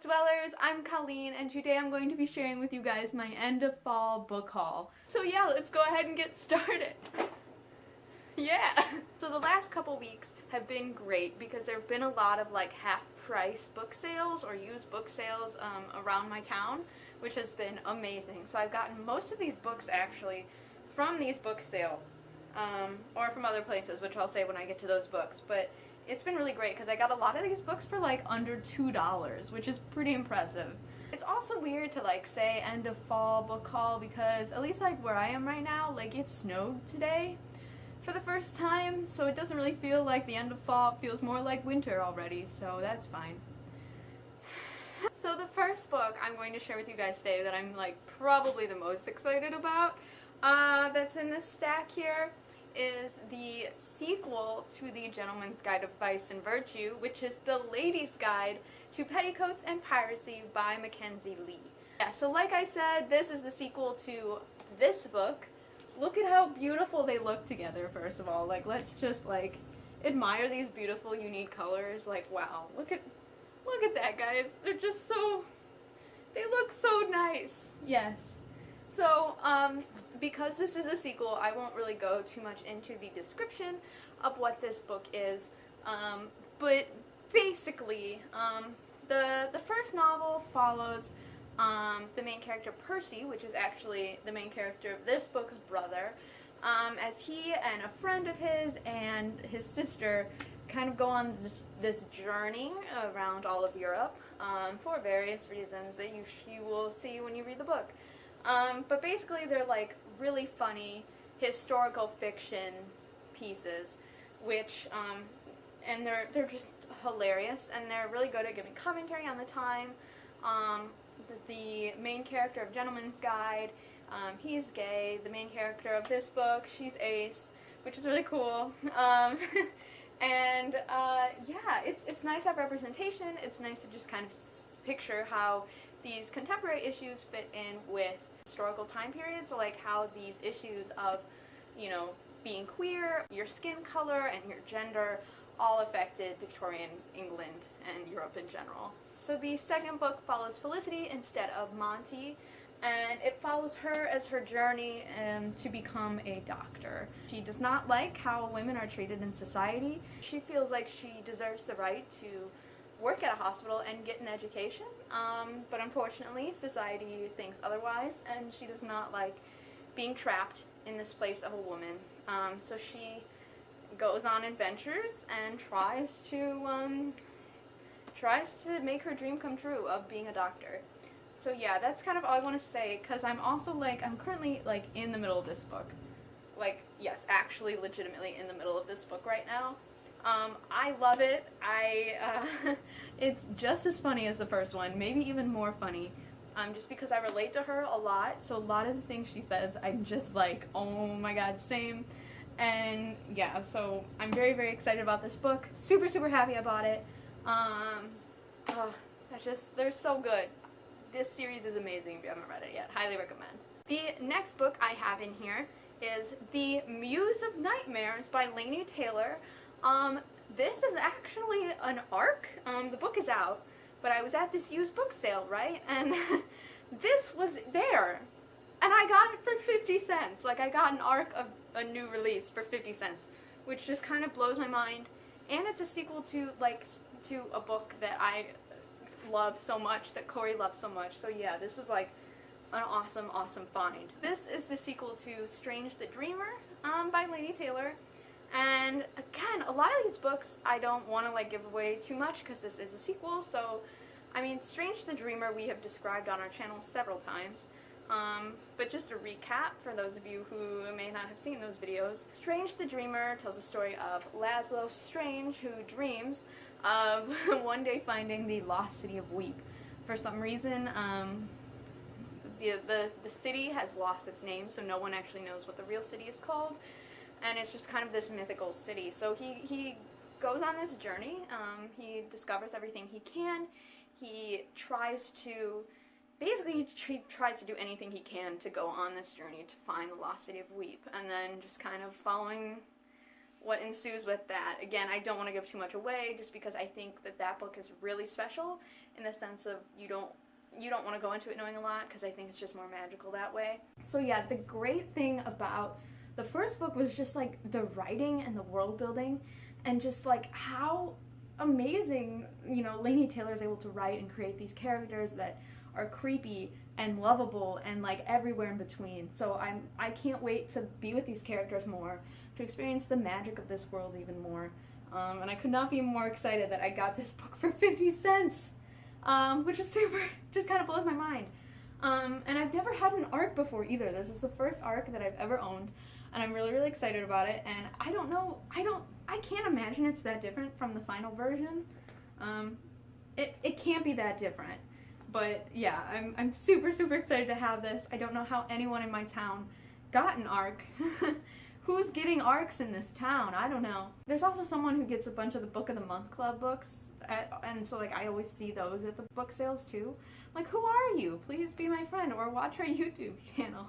Dwellers, I'm Colleen, and today I'm going to be sharing with you guys my end of fall book haul. So yeah, let's go ahead and get started. Yeah! So the last couple weeks have been great because there have been a lot of like half-price book sales or used book sales around my town, which has been amazing. So I've gotten most of these books actually from these book sales, or from other places, which I'll say when I get to those books. But it's been really great because I got a lot of these books for like under $2, which is pretty impressive. It's also weird to like say end of fall book haul because at least like where I am right now, like it snowed today for the first time, so it doesn't really feel like the end of fall. It feels more like winter already, so that's fine. So the first book I'm going to share with you guys today that I'm like probably the most excited about, that's in this stack here, is the sequel to The Gentleman's Guide of Vice and Virtue, which is The Lady's Guide to Petticoats and Piracy by Mackenzie Lee. Yeah, so like I said, this is the sequel to this book. Look at how beautiful they look together, first of all. Like, let's just, like, admire these beautiful, unique colors. Like, wow. Look at that, guys. They're just so, they look so nice. Yes. So, because this is a sequel, I won't really go too much into the description of what this book is, but basically, the first novel follows the main character Percy, which is actually the main character of this book's brother, as he and a friend of his and his sister kind of go on this journey around all of Europe for various reasons that you will see when you read the book. But basically they're like really funny historical fiction pieces, which, and they're just hilarious, and they're really good at giving commentary on the time. The main character of Gentleman's Guide, he's gay. The main character of this book, she's ace, which is really cool. And yeah, it's nice to have representation. It's nice to just kind of picture how these contemporary issues fit in with historical time periods, like how these issues of, you know, being queer, your skin color, and your gender all affected Victorian England and Europe in general. So the second book follows Felicity instead of Monty, and it follows her as her journey to become a doctor. She does not like how women are treated in society. She feels like she deserves the right to work at a hospital and get an education, but unfortunately society thinks otherwise, and she does not like being trapped in this place of a woman. So she goes on adventures and tries to make her dream come true of being a doctor. So yeah, that's kind of all I want to say, because I'm also like, I'm currently like in the middle of this book. Like, yes, actually legitimately in the middle of this book right now. I love it. It's just as funny as the first one, maybe even more funny, just because I relate to her a lot, so a lot of the things she says, I'm just like, oh my god, same. And yeah, so I'm very, very excited about this book, super, super happy about it. They're so good. This series is amazing if you haven't read it yet, highly recommend. The next book I have in here is The Muse of Nightmares by Laini Taylor. This is actually an ARC. The book is out, but I was at this used book sale, right? And this was there. And I got it for 50 cents. Like, I got an ARC of a new release for 50 cents, which just kind of blows my mind. And it's a sequel to, like, to a book that I love so much, that Corey loves so much. So yeah, this was like an awesome, awesome find. This is the sequel to Strange the Dreamer, by Laini Taylor. And again, a lot of these books I don't want to like give away too much because this is a sequel, so I mean, Strange the Dreamer we have described on our channel several times, but just a recap for those of you who may not have seen those videos. Strange the Dreamer tells the story of Laszlo Strange, who dreams of one day finding the lost city of Weep. For some reason, the city has lost its name, so no one actually knows what the real city is called. And it's just kind of this mythical city. So he goes on this journey. He discovers everything he can. He tries to, basically he tries to do anything he can to go on this journey to find the lost city of Weep. And then just kind of following what ensues with that. Again, I don't want to give too much away just because I think that that book is really special in the sense of you don't want to go into it knowing a lot because I think it's just more magical that way. So yeah, the great thing about the first book was just like the writing and the world building and just like how amazing, Laini Taylor is able to write and create these characters that are creepy and lovable and like everywhere in between. So I can't wait to be with these characters more, to experience the magic of this world even more. And I could not be more excited that I got this book for 50 cents, which is just kind of blows my mind. And I've never had an ARC before either. This is the first ARC that I've ever owned, and I'm really, really excited about it. And I can't imagine it's that different from the final version. It can't be that different. But yeah, I'm super, super excited to have this. I don't know how anyone in my town got an ARC. Who's getting ARCs in this town? I don't know. There's also someone who gets a bunch of the Book of the Month Club books, and so like I always see those at the book sales too. Like, who are you? Please be my friend or watch our YouTube channel.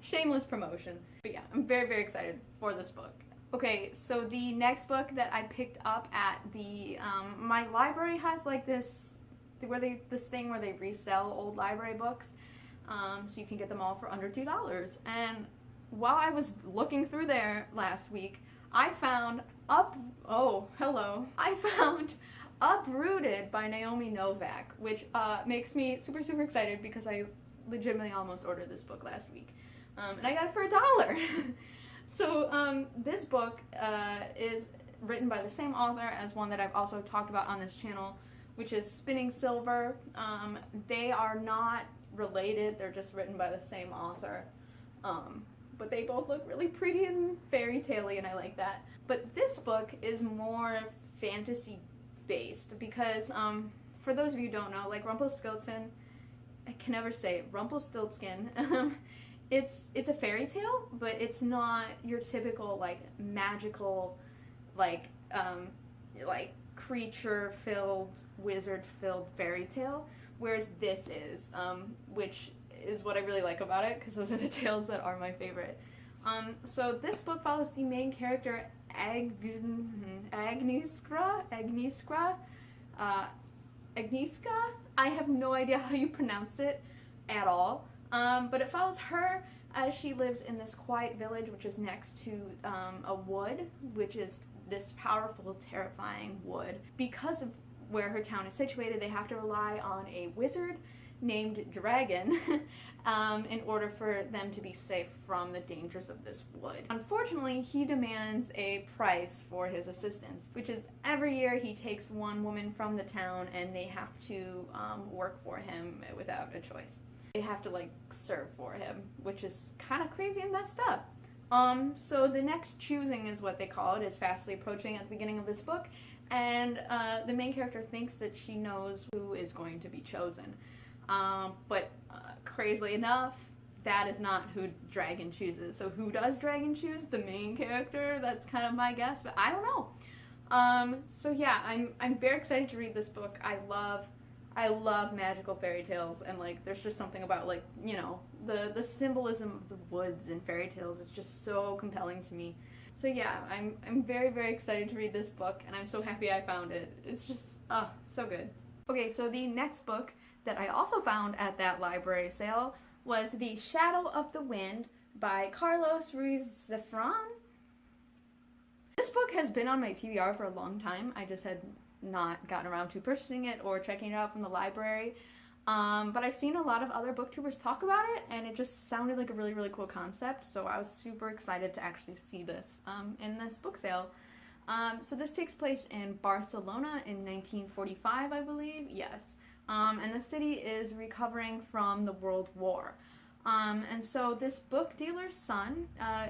Shameless promotion. But yeah, I'm very, very excited for this book. Okay, so the next book that I picked up at the, my library has like this thing where they resell old library books, so you can get them all for under $2. And while I was looking through there last week, I found Uprooted by Naomi Novik, which makes me super, super excited because I legitimately almost ordered this book last week, and I got it for $1. So this book is written by the same author as one that I've also talked about on this channel, which is Spinning Silver. They are not related, they're just written by the same author. But they both look really pretty and fairy tale-y, and I like that. But this book is more fantasy based because, for those of you who don't know, like Rumpelstiltskin, I can never say it, Rumpelstiltskin, it's a fairy tale, but it's not your typical like magical, like creature-filled, wizard-filled fairy tale, whereas this is, which is what I really like about it, because those are the tales that are my favorite. So this book follows the main character, Agnieszka? I have no idea how you pronounce it at all, but it follows her as she lives in this quiet village, which is next to a wood, which is this powerful, terrifying wood. Because of where her town is situated, they have to rely on a wizard named Dragon in order for them to be safe from the dangers of this wood. Unfortunately, he demands a price for his assistance, which is every year he takes one woman from the town and they have to work for him without a choice. They have to like serve for him, which is kind of crazy and messed up. So the next choosing is what they call it, is fastly approaching at the beginning of this book, and the main character thinks that she knows who is going to be chosen. But crazily enough, that is not who Dragon chooses. So who does Dragon choose? The main character? That's kind of my guess, but I don't know. So yeah, I'm very excited to read this book. I love magical fairy tales, and like there's just something about like, the symbolism of the woods and fairy tales is just so compelling to me. So yeah, I'm very, very excited to read this book, and I'm so happy I found it. It's just, so good. Okay, so the next book that I also found at that library sale was The Shadow of the Wind by Carlos Ruiz Zafran. This book has been on my TBR for a long time. I just had not gotten around to purchasing it or checking it out from the library. But I've seen a lot of other booktubers talk about it, and it just sounded like a really, really cool concept, so I was super excited to actually see this in this book sale. So this takes place in Barcelona in 1945, I believe, yes. And the city is recovering from the World War. And so this book dealer's son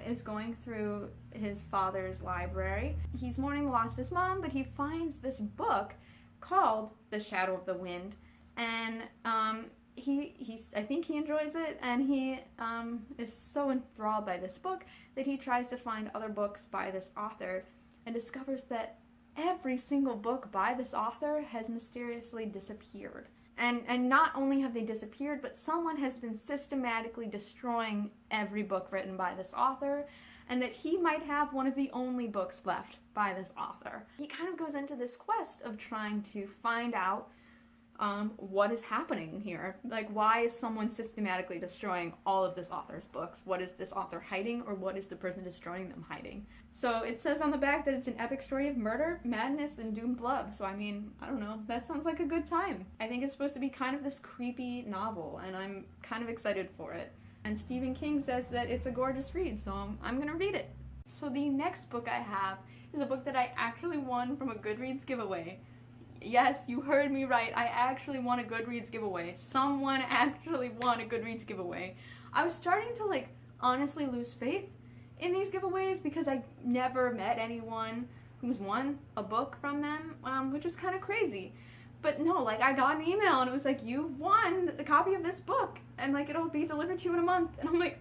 is going through his father's library. He's mourning the loss of his mom, but he finds this book called The Shadow of the Wind, and I think he enjoys it, and he is so enthralled by this book that he tries to find other books by this author and discovers that every single book by this author has mysteriously disappeared. And not only have they disappeared, but someone has been systematically destroying every book written by this author. and that he might have one of the only books left by this author. He kind of goes into this quest of trying to find out what is happening here. Like, why is someone systematically destroying all of this author's books? What is this author hiding, or what is the person destroying them hiding? So it says on the back that it's an epic story of murder, madness, and doomed love. So I mean, I don't know, that sounds like a good time. I think it's supposed to be kind of this creepy novel, and I'm kind of excited for it. And Stephen King says that it's a gorgeous read, so I'm gonna read it. So the next book I have is a book that I actually won from a Goodreads giveaway. Yes, you heard me right. I actually won a Goodreads giveaway. Someone actually won a Goodreads giveaway. I was starting to, like, honestly lose faith in these giveaways because I never met anyone who's won a book from them, which is kind of crazy. But no, like, I got an email and it was like, you've won a copy of this book and, like, it'll be delivered to you in a month. And I'm like,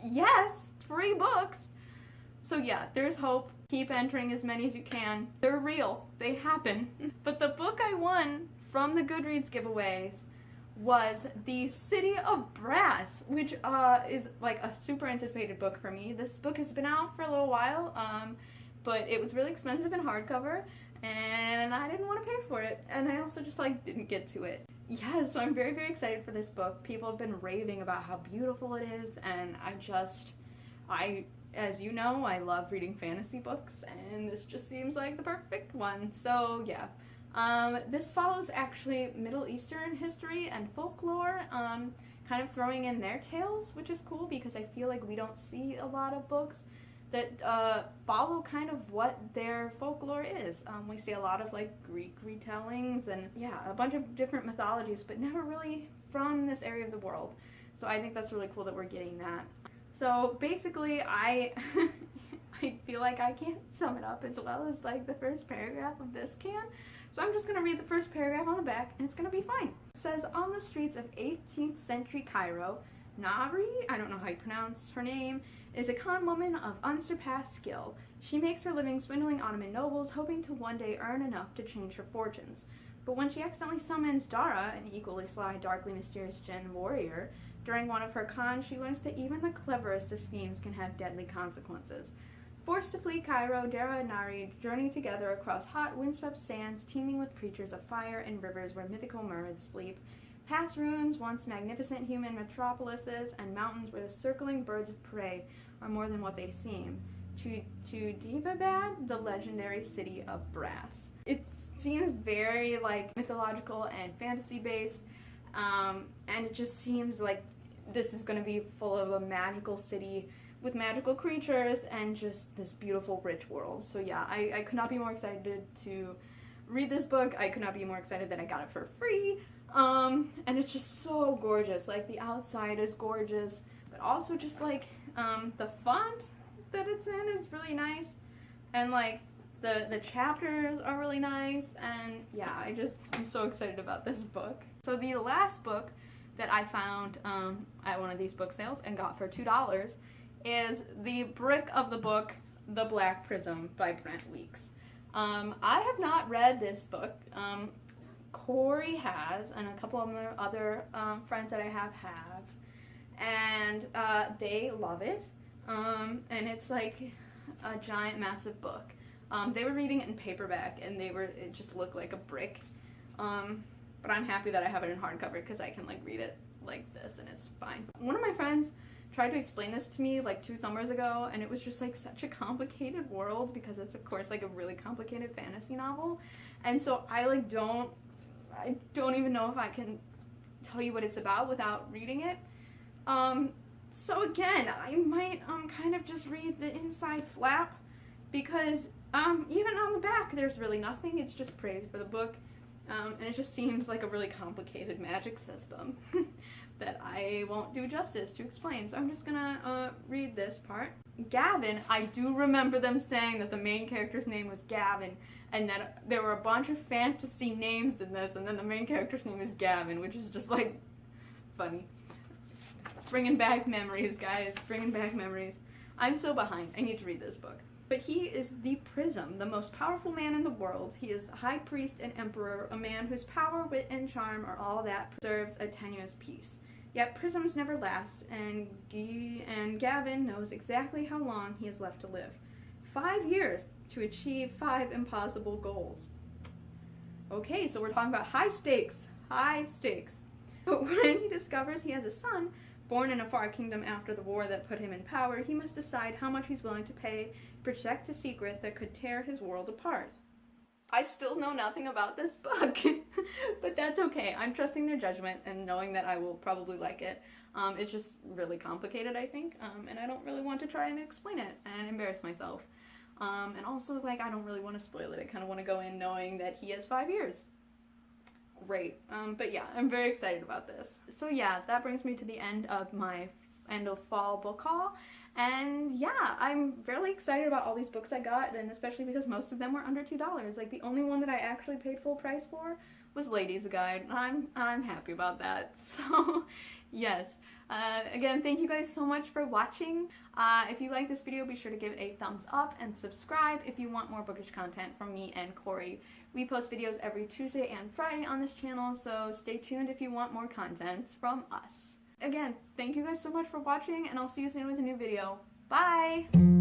yes, free books. So yeah, there's hope. Keep entering as many as you can. They're real. They happen. But the book I won from the Goodreads giveaways was The City of Brass, which is like a super anticipated book for me. This book has been out for a little while, but it was really expensive in hardcover, and I didn't want to pay for it, and I also just like didn't get to it. Yeah, so I'm very, very excited for this book. People have been raving about how beautiful it is, and as you know, I love reading fantasy books, and this just seems like the perfect one. So yeah, this follows actually Middle Eastern history and folklore, kind of throwing in their tales, which is cool because I feel like we don't see a lot of books that follow kind of what their folklore is. We see a lot of like Greek retellings and yeah, a bunch of different mythologies, but never really from this area of the world. So I think that's really cool that we're getting that. So basically, I feel like I can't sum it up as well as like the first paragraph of this can. So I'm just going to read the first paragraph on the back and it's going to be fine. It says, on the streets of 18th century Cairo, Nari, I don't know how you pronounce her name, is a con woman of unsurpassed skill. She makes her living swindling Ottoman nobles, hoping to one day earn enough to change her fortunes. But when she accidentally summons Dara, an equally sly, darkly mysterious Jinn warrior, during one of her cons, she learns that even the cleverest of schemes can have deadly consequences. Forced to flee Cairo, Dara and Nari journey together across hot, windswept sands teeming with creatures of fire and rivers where mythical mermaids sleep, past ruins, once magnificent human metropolises, and mountains where the circling birds of prey are more than what they seem, to Divabad, the legendary city of brass. It seems very like mythological and fantasy based, and it just seems like this is going to be full of a magical city with magical creatures and just this beautiful rich world. So yeah, I could not be more excited to read this book. I could not be more excited that I got it for free. And it's just so gorgeous. Like, the outside is gorgeous, but also just like the font that it's in is really nice, and like the chapters are really nice, and yeah, I'm so excited about this book. So the last book that I found at one of these book sales and got for $2 is the brick of the book, The Black Prism by Brent Weeks. I have not read this book. Corey has, and a couple of my other friends that I have, and they love it. And it's like a giant, massive book. They were reading it in paperback, and it just looked like a brick. But I'm happy that I have it in hardcover because I can like read it like this and it's fine. One of my friends tried to explain this to me like 2 summers ago, and it was just like such a complicated world because it's of course like a really complicated fantasy novel. And so I don't even know if I can tell you what it's about without reading it. So again, I might kind of just read the inside flap because even on the back there's really nothing. It's just praise for the book. And it just seems like a really complicated magic system that I won't do justice to explain. So I'm just gonna read this part. Gavin, I do remember them saying that the main character's name was Gavin, and that there were a bunch of fantasy names in this, and then the main character's name is Gavin, which is just like funny. It's bringing back memories, guys. Bringing back memories. I'm so behind. I need to read this book. But he is the Prism, the most powerful man in the world. He is the high priest and emperor, a man whose power, wit, and charm are all that preserves a tenuous peace. Yet prisms never last, and Gavin knows exactly how long he has left to live. 5 years to achieve 5 impossible goals. Okay, so we're talking about high stakes. High stakes. But when he discovers he has a son, born in a far kingdom after the war that put him in power, he must decide how much he's willing to pay to protect a secret that could tear his world apart. I still know nothing about this book, but that's okay. I'm trusting their judgment and knowing that I will probably like it. It's just really complicated, I think, and I don't really want to try and explain it and embarrass myself. And also, like, I don't really want to spoil it. I kind of want to go in knowing that he has 5 years. Great. But yeah, I'm very excited about this. So yeah, that brings me to the end of my end of fall book haul. And yeah, I'm really excited about all these books I got, and especially because most of them were under $2. Like, the only one that I actually paid full price for was Ladies Guide. I'm happy about that. So yes. Again, thank you guys so much for watching. If you like this video, be sure to give it a thumbs up and subscribe if you want more bookish content from me and Corey. We post videos every Tuesday and Friday on this channel, so stay tuned if you want more content from us. Again, thank you guys so much for watching, and I'll see you soon with a new video. Bye!